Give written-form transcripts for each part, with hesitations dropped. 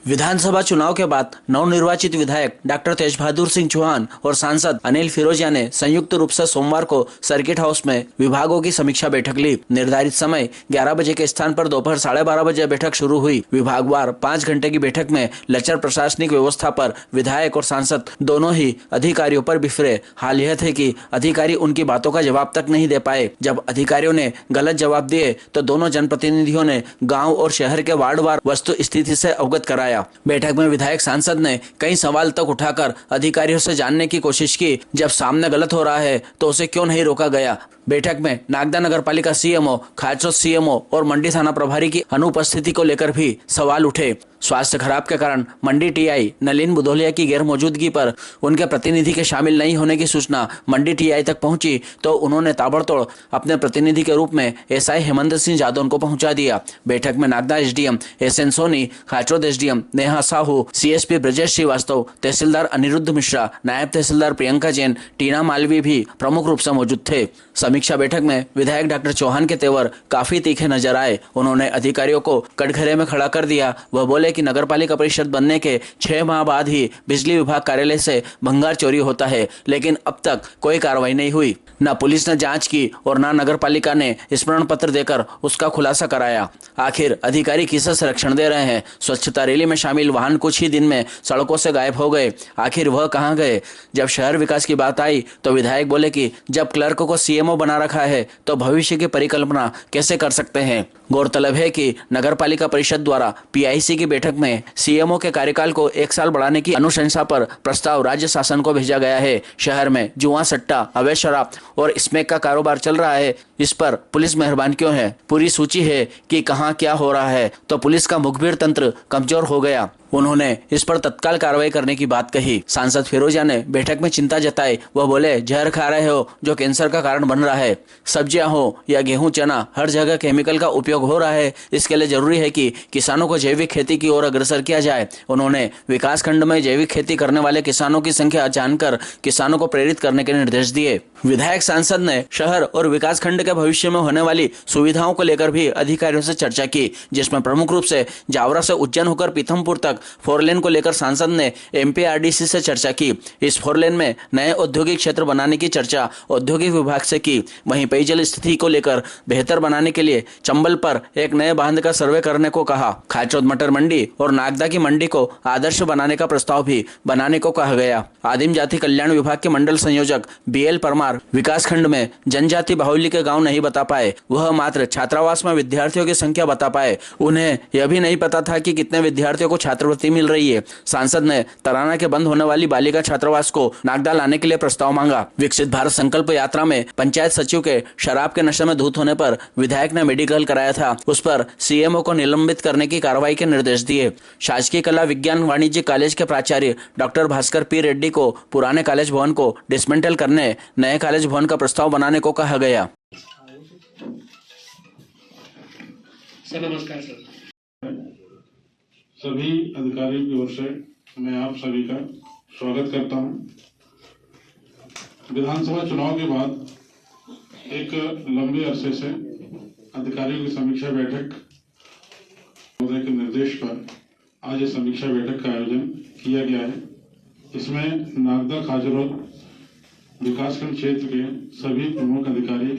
विधानसभा चुनाव के बाद नवनिर्वाचित विधायक डॉक्टर तेज बहादुर सिंह चौहान और सांसद अनिल फिरोजिया ने संयुक्त रूप से सोमवार को सर्किट हाउस में विभागों की समीक्षा बैठक ली। निर्धारित समय 11 बजे के स्थान पर दोपहर 12:30 बजे बैठक शुरू हुई। विभागवार 5 घंटे की बैठक में लचर प्रशासनिक व्यवस्था पर विधायक और सांसद दोनों ही अधिकारियों पर बिफरे। हाल यह थे कि अधिकारी उनकी बातों का जवाब तक नहीं दे पाए। जब अधिकारियों ने गलत जवाब दिए तो दोनों जनप्रतिनिधियों ने गाँव और शहर के वार्डवार वस्तु स्थिति से अवगत कराया। बैठक में विधायक सांसद ने कई सवाल तक उठाकर अधिकारियों से जानने की कोशिश की। जब सामने गलत हो रहा है तो उसे क्यों नहीं रोका गया। बैठक में नागदा नगरपालिका सीएमओ, खाचरोद सीएमओ और मंडी थाना प्रभारी की अनुपस्थिति को लेकर भी सवाल उठे। स्वास्थ्य खराब के कारण मंडी टीआई नलिन बुधोलिया की गैर मौजूदगी पर उनके प्रतिनिधि के शामिल नहीं होने की सूचना मंडी टीआई तक पहुंची तो उन्होंने ताबड़तोड़ अपने प्रतिनिधि के रूप में एसआई हेमंत सिंह जादौन को पहुंचा दिया। बैठक में Nagda SDM SN Soni, Khachrod SDM Neha Sahu, CSP Brajesh Shrivastava, tehsildar Aniruddh Mishra, naib tehsildar Priyanka Jain, टीना मालवी भी प्रमुख रूप से मौजूद थे। समीक्षा बैठक में विधायक डॉक्टर चौहान के तेवर काफी तीखे नजर आए। उन्होंने अधिकारियों को कटघरे में खड़ा कर दिया। वह बोले कि नगरपालिका परिषद बनने के 6 माह बाद ही बिजली विभाग कार्यालय से भंगार चोरी होता है, लेकिन अब तक कोई कार्रवाई नहीं हुई। न पुलिस ने जांच की और न नगरपालिका ने स्मरण पत्र देकर उसका खुलासा कराया। आखिर अधिकारी किसे संरक्षण दे रहे हैं। स्वच्छता रैली में शामिल वाहन कुछ ही दिन में सड़कों से गायब हो गए। आखिर वह कहां गए। जब शहर विकास की बात आई तो विधायक बोले कि जब क्लर्क को सीएमओ बना रखा है तो भविष्य की परिकल्पना कैसे कर सकते हैं। गौरतलब है कि नगरपालिका परिषद द्वारा पीआईसी की बैठक में सीएमओ के कार्यकाल को 1 साल बढ़ाने की अनुशंसा पर प्रस्ताव राज्य शासन को भेजा गया है। शहर में जुआ, सट्टा, अवैध शराब और स्मैक का कारोबार चल रहा है। इस पर पुलिस मेहरबान क्यों है। पूरी सूची है कि कहां क्या हो रहा है तो पुलिस का मुखबिर तंत्र कमजोर हो गया। उन्होंने इस पर तत्काल कार्रवाई करने की बात कही। सांसद फिरोजिया ने बैठक में चिंता जताई। वह बोले, जहर खा रहे हो जो कैंसर का कारण बन रहा है। सब्जियां हो या गेहूं, चना, हर जगह केमिकल का उपयोग हो रहा है। इसके लिए जरूरी है कि किसानों को जैविक खेती की ओर अग्रसर किया जाए। उन्होंने विकास खंड में जैविक खेती करने वाले किसानों की संख्या जानकर किसानों को प्रेरित करने के निर्देश दिए। विधायक सांसद ने शहर और विकास खंड के भविष्य में होने वाली सुविधाओं को लेकर भी अधिकारियों से चर्चा की, जिसमें प्रमुख रूप से जावरा से उज्जैन होकर पीथमपुर तक 4 लेन को लेकर सांसद ने एमपीआरडीसी से चर्चा की। इस 4 लेन में नए औद्योगिक क्षेत्र बनाने की चर्चा औद्योगिक विभाग से की। वहीं पेयजल स्थिति को लेकर बेहतर बनाने के लिए चंबल पर एक नए बांध का सर्वे करने को कहा। खाचरोद मटर मंडी और नागदा की मंडी को आदर्श बनाने का प्रस्ताव भी बनाने को कहा गया। आदिम जाति कल्याण विभाग के मंडल संयोजक बीएल परमार विकास खंड में जनजाति बाहुल्य के गांव नहीं बता पाए। वह मात्र छात्रावास में विद्यार्थियों की संख्या बता पाए। उन्हें यह भी नहीं पता था कि कितने विद्यार्थियों को छात्रवृत्ति मिल रही है। सांसद ने तराना के बंद होने वाली बालिका छात्रावास को नागदा लाने के लिए प्रस्ताव मांगा। विकसित भारत संकल्प यात्रा में पंचायत सचिव के शराब के नशे में धुत होने पर विधायक ने मेडिकल कराया था, उस पर सीएमओ को निलंबित करने की कार्रवाई के निर्देश दिए। शासकीय कला विज्ञान वाणिज्य कॉलेज के प्राचार्य डॉक्टर भास्कर पी रेड्डी को पुराने कॉलेज भवन को डिसमेंटल करने नए कॉलेज भवन का प्रस्ताव बनाने को कहा गया। नमस्कार सर। सभी अधिकारियों की ओर से मैं आप सभी का स्वागत करता हूं। विधानसभा चुनाव के बाद एक लंबे अरसे से अधिकारियों की समीक्षा बैठक के निर्देश पर आज ये समीक्षा बैठक का आयोजन किया गया है। इसमें नागदा खाचरोद विकासखंड क्षेत्र के सभी प्रमुख अधिकारी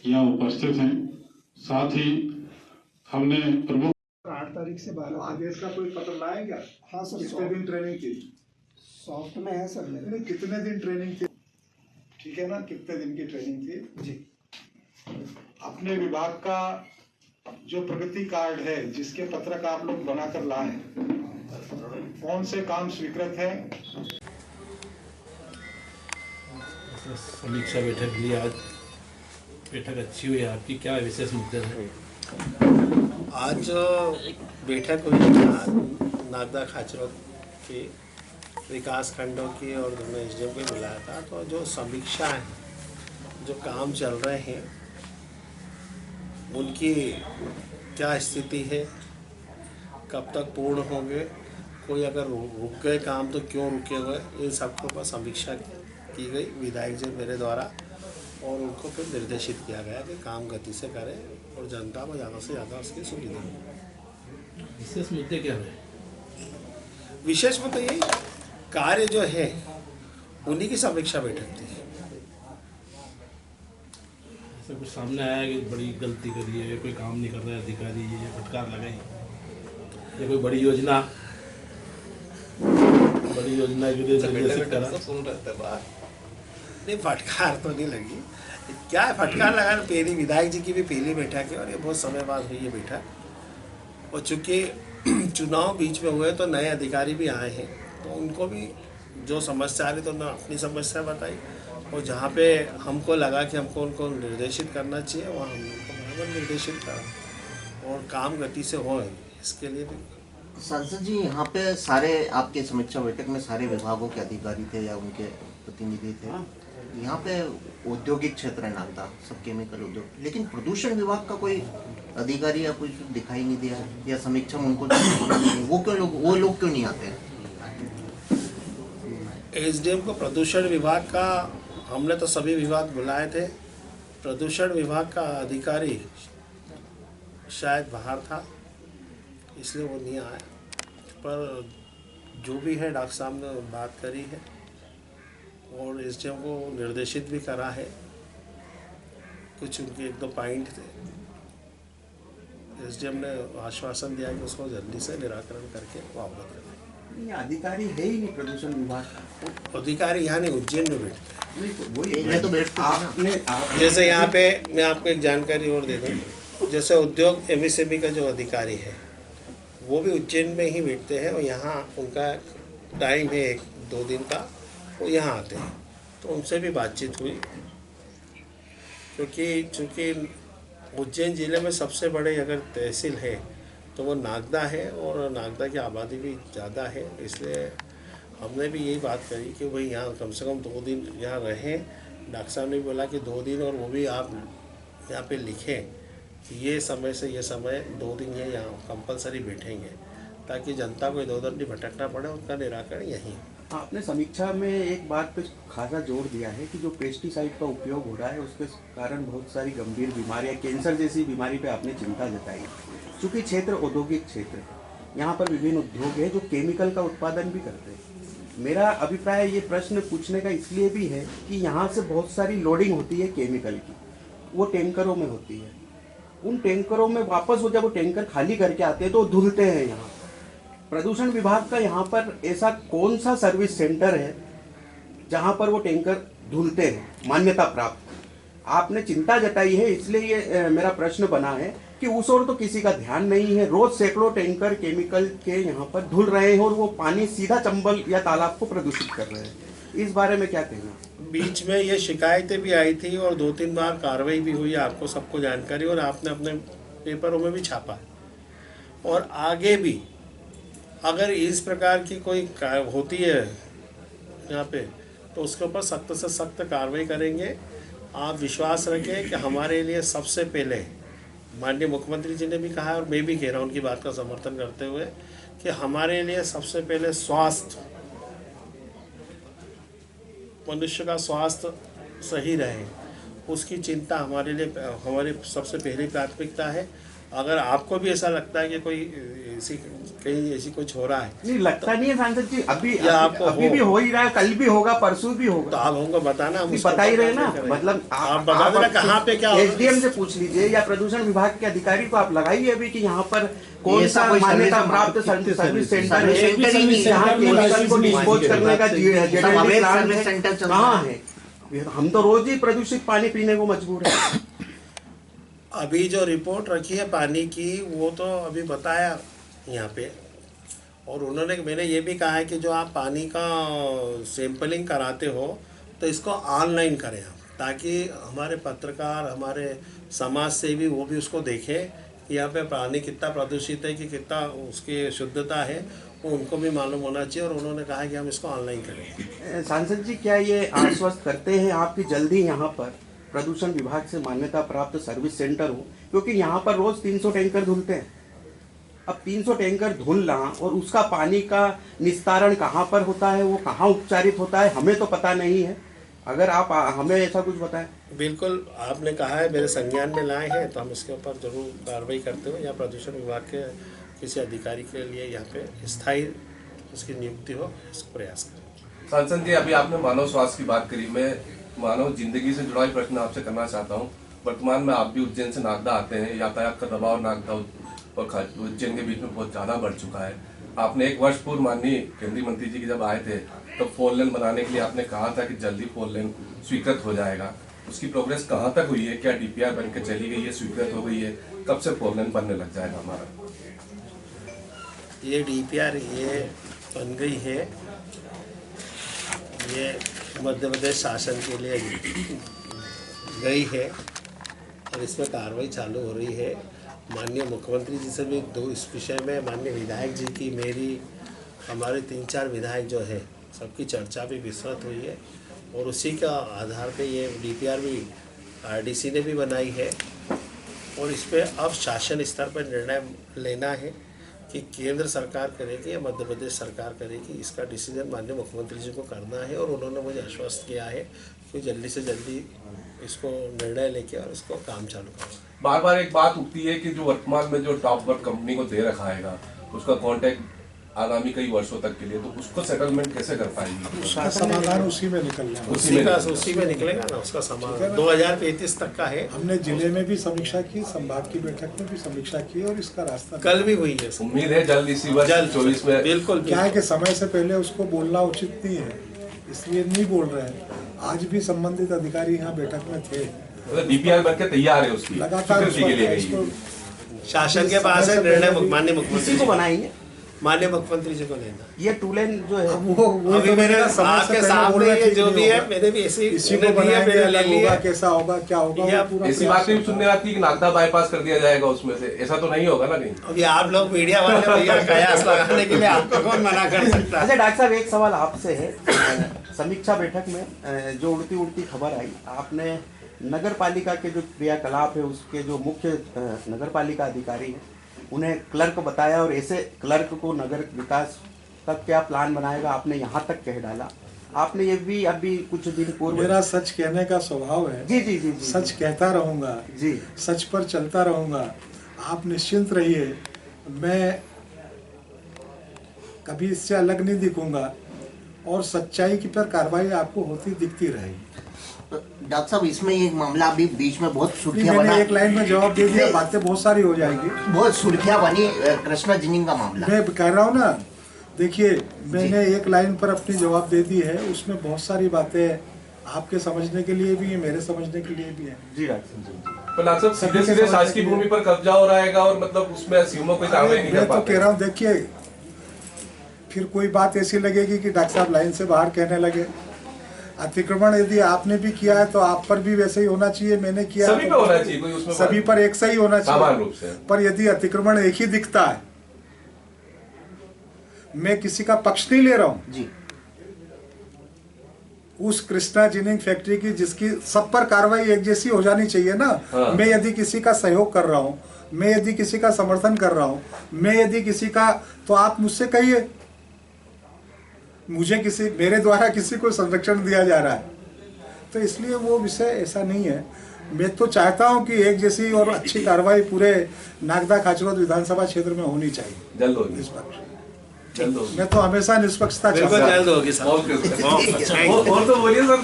यहाँ उपस्थित हैं। साथ ही हमने प्रमुख 8 तारीख से 12 आदेश का कोई पत्र लाए क्या? हाँ सर, कितने दिन ट्रेनिंग थी? सॉफ्ट में है सर मेरे। कितने दिन ट्रेनिंग थी? ठीक है ना, कितने दिन की ट्रेनिंग थी जी। अपने विभाग का जो प्रगति कार्ड है जिसके पत्रक आप लोग बनाकर लाए, कौन से काम स्वीकृत है? समीक्षा बैठक ली, आज बैठक अच्छी हुई। आपकी क्या विशेष मुद्दे हैं? आज जो बैठक हुई नागदा खाचरोद के विकास खंडों की और दोनों एसडीएम को मिलाया था, तो जो समीक्षा है, जो काम चल रहे हैं उनकी क्या स्थिति है, कब तक पूर्ण होंगे, कोई अगर रुक गए काम तो क्यों रुके हुए, इन सबको पर समीक्षा की गई विधायक जी मेरे द्वारा, और उनको फिर निर्देशित किया गया कि काम गति से करें और जनता को ज़्यादा से ज़्यादा उसकी सुविधा मिले। विशेष मुद्दे क्या है? विशेष में तो यही कार्य जो है उन्हीं की समीक्षा बैठक थी। ऐसा कुछ सामने आया है कि बड़ी गलती करी है, कोई काम नहीं कर रहा है अधिकारी, ये फटकार लगाई, ये कोई बड़ी योजना के लिए निर्देशित करा? नहीं, फटकार तो नहीं लगी। क्या है फटकार लगाना, पहली विधायक जी की भी पहली बैठक है और ये बहुत समय बाद हुई है बैठक। और चूँकि चुनाव बीच में हुए तो नए अधिकारी भी आए हैं, तो उनको भी जो समस्या आ रही तो उन्होंने अपनी समस्या बताई, और जहाँ पे हमको लगा कि हमको उनको निर्देशित करना चाहिए वहाँ हम उनको बराबर निर्देशित करा और काम गति से हो, इसके लिए भी। सांसद जी, यहाँ पे सारे आपके समीक्षा बैठक में सारे विभागों के अधिकारी थे या उनके प्रतिनिधि थे। यहाँ पे औद्योगिक क्षेत्र है नागदा, सब केमिकल उद्योग, लेकिन प्रदूषण विभाग का कोई अधिकारी या कुछ दिखाई नहीं दिया या समीक्षा में उनको वो लोग क्यों नहीं आते हैं? एसडीएम को प्रदूषण विभाग का हमने तो सभी विभाग बुलाए थे, प्रदूषण विभाग का अधिकारी शायद बाहर था इसलिए वो नहीं आया, पर जो भी है डॉक्टर साहब ने बात करी है और एसडीएम को निर्देशित भी करा है। कुछ उनके 1-2 पॉइंट थे, एसडीएम ने आश्वासन दिया कि उसको जल्दी से निराकरण करके वो अवगत करें। अधिकारी है ही नहीं प्रदूषण विभाग, अधिकारी यहाँ नहीं उज्जैन में बैठते हैं। तो बैठते जैसे यहाँ पे मैं आपको एक जानकारी और दे दूँ, जैसे उद्योग एमएसएमई का जो अधिकारी है वो भी उज्जैन में ही बैठते हैं और यहाँ उनका टाइम है 1-2 दिन का, वो यहाँ आते हैं, तो उनसे भी बातचीत हुई। क्योंकि उज्जैन ज़िले में सबसे बड़े अगर तहसील है तो वो नागदा है और नागदा की आबादी भी ज़्यादा है, इसलिए हमने भी यही बात करी कि भाई यहाँ कम से कम 2 दिन यहाँ रहें। डॉक्टर साहब ने बोला कि 2 दिन, और वो भी आप यहाँ पे लिखें कि ये समय से ये समय 2 दिन ये यहाँ कंपलसरी बैठेंगे, ताकि जनता को इधर उधर नहीं भटकना पड़े, उनका निराकरण यहीं। आपने समीक्षा में एक बात पे खासा जोर दिया है कि जो पेस्टिसाइड का उपयोग हो रहा है उसके कारण बहुत सारी गंभीर बीमारियां, कैंसर जैसी बीमारी पे आपने चिंता जताई। चूँकि क्षेत्र औद्योगिक क्षेत्र है, यहाँ पर विभिन्न उद्योग है जो केमिकल का उत्पादन भी करते हैं। मेरा अभिप्राय ये प्रश्न पूछने का इसलिए भी है कि यहाँ से बहुत सारी लोडिंग होती है केमिकल की, वो टैंकरों में होती है। उन टैंकरों में वापस वो जब वो टैंकर खाली करके आते हैं तो वो धुलते हैं। यहाँ प्रदूषण विभाग का यहाँ पर ऐसा कौन सा सर्विस सेंटर है जहाँ पर वो टैंकर धुलते हैं मान्यता प्राप्त? आपने चिंता जताई है, इसलिए ये मेरा प्रश्न बना है कि उस ओर तो किसी का ध्यान नहीं है। रोज सैकड़ों टैंकर केमिकल के यहाँ पर धुल रहे हैं और वो पानी सीधा चंबल या तालाब को प्रदूषित कर रहे हैं। इस बारे में क्या कहना? बीच में ये शिकायतें भी आई थी और 2-3 बार कार्रवाई भी हुई, आपको सबको जानकारी, और आपने अपने पेपरों में भी छापा। और आगे भी अगर इस प्रकार की कोई होती है यहाँ पे तो उसके ऊपर सख्त से सख्त कार्रवाई करेंगे। आप विश्वास रखें कि हमारे लिए सबसे पहले माननीय मुख्यमंत्री जी ने भी कहा और मैं भी कह रहा हूँ उनकी बात का समर्थन करते हुए कि हमारे लिए सबसे पहले स्वास्थ्य, मनुष्य का स्वास्थ्य सही रहे, उसकी चिंता हमारे लिए हमारी सबसे पहली प्राथमिकता है। अगर आपको भी ऐसा लगता है कि कोई कहीं ऐसी कुछ हो रहा है, नहीं लगता नहीं है सांसद जी, अभी आपको भी हो ही रहा है, कल भी होगा, परसों भी होगा, तो आप हमको बताना, हम बता ही रहे ना। मतलब आप बता देना कहाँ पे क्या एसडीएम से पूछ लीजिए या प्रदूषण विभाग के अधिकारी को आप लगाइए अभी कि यहाँ पर कौन सा मान्यता प्राप्त सर्विस सेंटर है जहाँ केमिकल को डिस्पोज करने का प्लांट कहाँ है? हम तो रोज ही प्रदूषित पानी पीने को मजबूर है। अभी जो रिपोर्ट रखी है पानी की वो तो अभी बताया यहाँ पे, और मैंने ये भी कहा है कि जो आप पानी का सैंपलिंग कराते हो तो इसको ऑनलाइन करें आप, ताकि हमारे पत्रकार, हमारे समाज सेवी वो भी उसको देखें कि यहाँ पे पानी कितना प्रदूषित है, कि कितना उसकी शुद्धता है, वो उनको भी मालूम होना चाहिए। और उन्होंने कहा कि हम इसको ऑनलाइन करें। सांसद जी, क्या ये आश्वस्त करते हैं आपकी जल्दी यहाँ पर प्रदूषण विभाग से मान्यता प्राप्त सर्विस सेंटर हो? क्योंकि यहाँ पर रोज 300 टैंकर धुलते हैं। अब 300 टैंकर धुल रहा और उसका पानी का निस्तारण कहाँ पर होता है, वो कहाँ उपचारित होता है, हमें तो पता नहीं है। अगर आप हमें ऐसा कुछ बताएं। बिल्कुल, आपने कहा है, मेरे संज्ञान में लाए हैं, तो हम इसके ऊपर जरूर कार्रवाई करते हुए या प्रदूषण विभाग के किसी अधिकारी के लिए यहाँ पे स्थायी उसकी नियुक्ति हो, इसका प्रयास करें। सांसद जी, अभी आपने मानव स्वास्थ्य की बात करी। मैं मानव जिंदगी से जुड़ा ही प्रश्न आपसे करना चाहता हूँ। वर्तमान में आप भी उज्जैन से नागदा आते हैं, यातायात का दबाव नागदा और उज्जैन के बीच में बहुत ज़्यादा बढ़ चुका है। आपने 1 वर्ष पूर्व माननीय केंद्रीय मंत्री जी की जब आए थे तो 4 लेन बनाने के लिए आपने कहा था कि जल्दी 4 लेन स्वीकृत हो जाएगा। उसकी प्रोग्रेस कहाँ तक हुई है? क्या DPR बन के चली गई है, स्वीकृत हो गई है? कब से 4 लेन बनने लग जाएगा हमारा? ये DPR ये बन गई है, ये मध्य प्रदेश शासन के लिए गई है और इसमें कार्रवाई चालू हो रही है। माननीय मुख्यमंत्री जी से भी इस विषय में माननीय विधायक जी की, मेरी, हमारे 3-4 विधायक जो है सबकी चर्चा भी विस्तृत हुई है और उसी का आधार पे ये DPR भी RDC ने भी बनाई है और इस पर अब शासन स्तर पर निर्णय लेना है कि केंद्र सरकार करेगी या मध्य प्रदेश सरकार करेगी। इसका डिसीजन माननीय मुख्यमंत्री जी को करना है और उन्होंने मुझे आश्वस्त किया है कि जल्दी से जल्दी इसको निर्णय लेके और इसको काम चालू करें। बार बार एक बात उठती है कि जो वर्तमान में जो टॉप वर्क कंपनी को दे रखा है उसका कॉन्ट्रैक्ट आगामी कई वर्षों तक के लिए, तो उसको सेटलमेंट कैसे कर पाएगी? उसका समाधान उसी में निकलना है। उसी में निकलेगा ना उसका समाधान। 2035 तक का है। हमने जिले में भी समीक्षा की, संभाग की बैठक में भी समीक्षा की और इसका रास्ता कल भी हुई है। उम्मीद है जल्द इसी वर्ष 24 में। बिल्कुल। क्या है कि समय से पहले उसको बोलना उचित नहीं है, इसलिए नहीं बोल रहे हैं। आज भी संबंधित अधिकारी यहाँ बैठक में थे। DPR बन के तैयार है, उसकी लगातार शासन के पास है निर्णय, माननीय मुख्यमंत्री को बनाएंगे, माननीय मुख्यमंत्री जी को लेना। ये 2 लेन जो है वो अभी मेरे आपके सामने ये जो भी है, मैंने भी ऐसे इसी को बनाएंगे, अलग होगा, कैसा होगा, क्या होगा, ऐसी बातें भी सुनने आती है कि नागदा बाईपास कर दिया जाएगा उसमें से। ऐसा तो नहीं होगा ना? नहीं। अभी आप लोग मीडिया वाले भैया कयास लगाने के लिए आपको कौन मना कर सकता है? अच्छा डॉक्टर साहब, एक सवाल आपसे है। समीक्षा बैठक में जो उड़ती खबर आई, आपने नगर पालिका के जो क्रियाकलाप है उसके जो मुख्य नगर पालिका अधिकारी हैं उन्हें क्लर्क बताया और ऐसे क्लर्क को नगर विकास का क्या प्लान बनाएगा आपने यहाँ तक कह डाला। आपने ये भी अभी कुछ दिन पूर्व, मेरा सच कहने का स्वभाव है। जी जी जी, जी सच कहता रहूँगा जी, सच पर चलता रहूँगा। आप निश्चिंत रहिए, मैं कभी इससे अलग नहीं दिखूंगा और सच्चाई की पर कार्रवाई आपको होती दिखती रहेगी। डॉक्टर साहब, इसमें एक मामला अभी बीच में बहुत सुर्खियां मैंने बना, एक लाइन में जवाब दे दिया, बातें बहुत सारी हो जाएगी। बहुत सुर्खियां बनी कृष्णा जिनिंग का मामला। मैं कह रहा हूँ ना, देखिए मैंने एक लाइन पर अपनी जवाब दे दी है, उसमें बहुत सारी बातें आपके समझने के लिए भी है, मेरे समझने के लिए भी है। जी डॉक्टर साहब, सीधे शासकीय भूमि पर कब्जा हो रहेगा और मतलब उसमें सीमा कोई कार्रवाई नहीं कर पाते। मैं तो कह रहा हूँ, देखिए फिर कोई बात ऐसी लगेगी कि डॉक्टर साहब लाइन से बाहर कहने लगे। अतिक्रमण यदि आपने भी किया है तो आप पर भी वैसे ही होना चाहिए, मैंने किया सभी पे होना चाहिए, कोई उसमें सभी पर एक सा ही होना सामान्य रूप चाहिए। से। पर यदि अतिक्रमण एक ही दिखता है, मैं किसी का पक्ष नहीं ले रहा हूं जी, उस कृष्णा जिनिंग फैक्ट्री की जिसकी सब पर कार्रवाई एक जैसी हो जानी चाहिए ना। हाँ। मैं यदि किसी का सहयोग कर रहा हूं, मैं यदि किसी का समर्थन कर रहा हूं, मैं यदि किसी का, तो आप मुझसे कहिए मुझे किसी, मेरे द्वारा किसी को संरक्षण दिया जा रहा है, तो इसलिए वो विषय ऐसा नहीं है। मैं तो चाहता हूं कि एक जैसी और अच्छी कार्रवाई पूरे नागदा खाचरोद विधानसभा क्षेत्र में होनी चाहिए। जल्द होगी, निष्पक्ष। जल्द होगी। मैं तो हमेशा निष्पक्षता चाहता हूं। जल्द होगी सर। और तो बोलिए सर।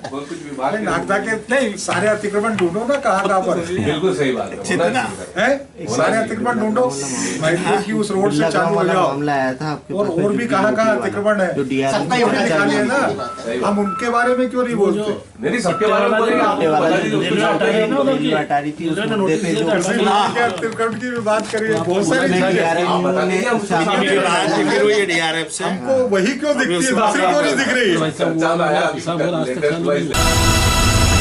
बहुत कुछ विभाग के नागदा के नहीं, सारे अतिक्रमण ढूंढो ना, कहाँ पर। बिल्कुल सही बात है, सारे अतिक्रमण ढूंढो, महिला की उस रोड से चालू हो जाओ। और भी कहाँ अतिक्रमण है निकालिए ना, हम उनके बारे में क्यों नहीं बोलते? नहीं, सबके बारे में बोलेंगे। अतिक्रमण की भी बात करिए, बहुत सारी चीजें हमको वही क्यों दिखती है, दूसरी क्यों नहीं दिख रही है? चर्चा में आया